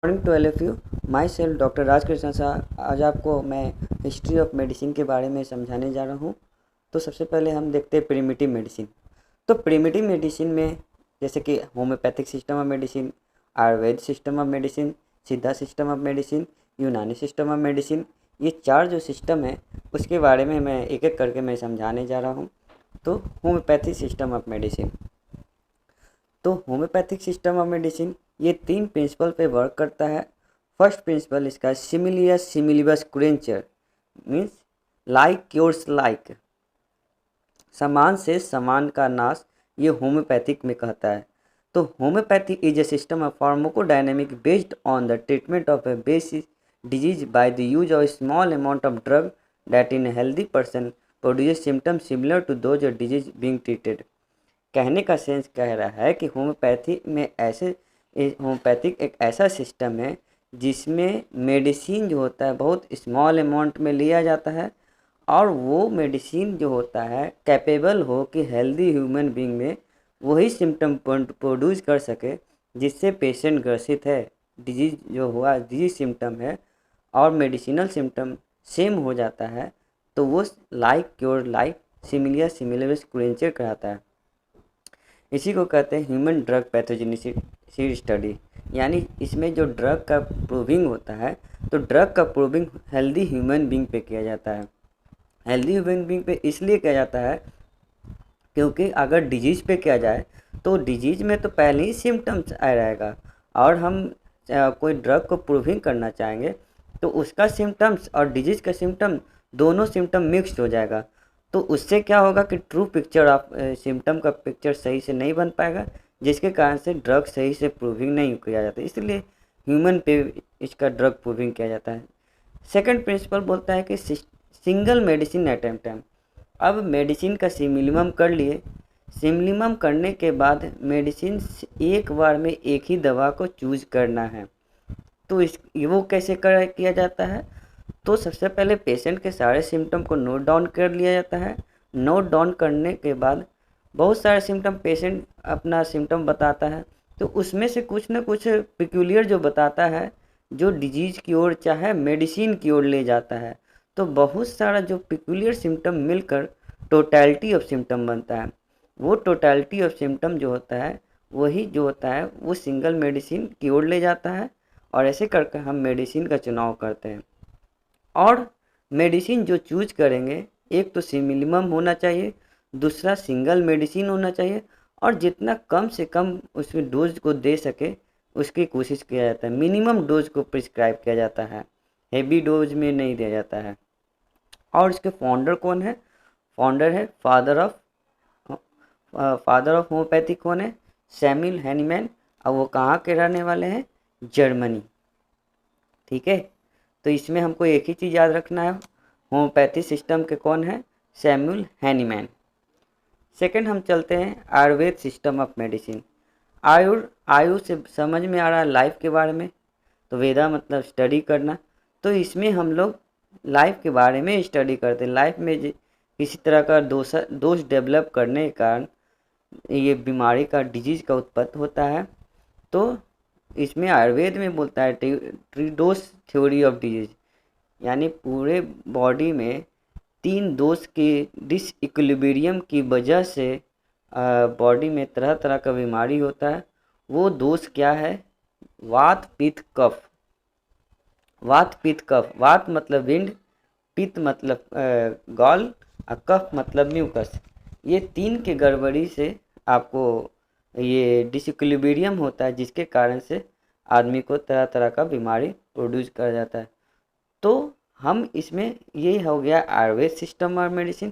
Morning to all of you. Myself doctor Rajkrishna Shah. आज आपको मैं हिस्ट्री ऑफ मेडिसिन के बारे में समझाने जा रहा हूँ। तो सबसे पहले हम देखते हैं प्रिमिटिव मेडिसिन। तो प्रिमिटिव मेडिसिन में जैसे कि homeopathic system of medicine, Ayurveda system of medicine, सिद्धा सिस्टम ऑफ मेडिसिन, यूनानी सिस्टम ऑफ मेडिसिन, ये चार जो सिस्टम है उसके बारे में मैं एक एक करके मैं समझाने जा रहा हूँ। तो होम्योपैथिक सिस्टम ऑफ मेडिसिन, तो होम्योपैथिक सिस्टम ऑफ मेडिसिन ये तीन प्रिंसिपल पे वर्क करता है। फर्स्ट प्रिंसिपल इसका सिमिलियस सिमिलिबस क्रेंचर मीन्स लाइक क्योर्स लाइक, समान से समान का नाश, ये होम्योपैथिक में कहता है। तो homeopathy is a system of pharmacodynamic based on the treatment of a basis disease by the use of small amount of drug that in healthy person produce symptom similar to those disease being treated. कहने का sense कह रहा है कि homeopathy में homeopathic एक ऐसा system है जिसमें मेडिसिन जो होता है बहुत स्मॉल अमाउंट में लिया जाता है और वो मेडिसिन जो होता है कैपेबल हो कि हेल्दी ह्यूमन बीइंग में वही सिम्टम प्रोड्यूस कर सके जिससे पेशेंट ग्रसित है। डिजीज जो हुआ डिजीज सिम्टम है और मेडिसिनल सिम्टम सेम हो जाता है तो वो लाइक क्योर लाइक, सिमिलियर सिमिलरिस क्रेंचर कहलाता है। इसी को कहते हैं ह्यूमन ड्रग पैथोजेनिसिटी स्टडी, यानी इसमें जो ड्रग का प्रूविंग होता है तो ड्रग का प्रूविंग हेल्दी ह्यूमन बीइंग पे किया जाता है। हेल्दी ह्यूमन बीइंग पे इसलिए किया जाता है क्योंकि अगर डिजीज पे किया जाए तो डिजीज में तो पहले ही सिम्टम्स आ रहेगा और हम कोई ड्रग को प्रूविंग करना चाहेंगे तो उसका सिम्टम्स और डिजीज का सिम्टम दोनों सिम्टम मिक्स्ड हो जाएगा। तो उससे क्या होगा कि ट्रू पिक्चर ऑफ सिम्टम का पिक्चर सही से नहीं बन पाएगा, जिसके कारण से ड्रग सही से प्रूविंग नहीं किया जाता, इसलिए ह्यूमन पे इसका ड्रग प्रूविंग किया जाता है। सेकंड प्रिंसिपल बोलता है कि सिंगल मेडिसिन एट टाइम। अब मेडिसिन का सिमिलिमम कर लिए, सिमिलिमम करने के बाद मेडिसिन एक बार में एक ही दवा को चूज करना है। तो वो कैसे किया जाता है? तो सबसे पहले पेशेंट के सारे सिम्टम को नोट डाउन कर लिया जाता है। नोट डाउन करने के बाद बहुत सारे सिम्टम पेशेंट अपना सिम्टम बताता है, तो उसमें से कुछ ना कुछ पिक्यूलियर जो बताता है जो डिजीज की ओर चाहे मेडिसिन की ओर ले जाता है। तो बहुत सारा जो पिक्यूलियर सिम्टम मिलकर टोटलिटी ऑफ सिम्टम बनता है। वो टोटलिटी ऑफ सिम्टम जो होता है वही जो होता है वो सिंगल मेडिसिन की ओर ले जाता है और ऐसे करके हम मेडिसिन का चुनाव करते हैं। और मेडिसिन जो चूज करेंगे एक तो सिमिलिमम होना चाहिए, दूसरा सिंगल मेडिसिन होना चाहिए और जितना कम से कम उसमें डोज को दे सके उसकी कोशिश किया जाता है। मिनिमम डोज को प्रिस्क्राइब किया जाता है, हेवी डोज में नहीं दिया जाता है। और इसके फाउंडर कौन है? फाउंडर है फादर ऑफ होम्योपैथी कौन है? Samuel Hahnemann. और वो कहाँ के रहने वाले हैं? जर्मनी। ठीक है, तो इसमें हमको एक ही चीज़ याद रखना है, होम्योपैथी सिस्टम के कौन है? Samuel Hahnemann. सेकंड हम चलते हैं आयुर्वेद सिस्टम ऑफ मेडिसिन। आयु से समझ में आ रहा है लाइफ के बारे में, तो वेदा मतलब स्टडी करना। तो इसमें हम लोग लाइफ के बारे में स्टडी करते हैं। लाइफ में किसी तरह का दोष डेवलप करने के कारण ये बीमारी का डिजीज का उत्पत्ति होता है। तो इसमें आयुर्वेद में बोलता है ट्रीडोस थ्योरी ऑफ डिजीज, यानी पूरे बॉडी में तीन दोष के डिसइक्विलिब्रियम की वजह से बॉडी में तरह तरह का बीमारी होता है। वो दोष क्या है? वात पित्त कफ। वात पित्त कफ, वात मतलब विंड, पित्त मतलब गॉल और कफ मतलब म्यूकस। ये तीन के गड़बड़ी से आपको ये डिसइक्विलिब्रियम होता है, जिसके कारण से आदमी को तरह तरह का बीमारी प्रोड्यूस कर जाता है। तो हम इसमें ये हो गया आयुर्वेद सिस्टम और मेडिसिन।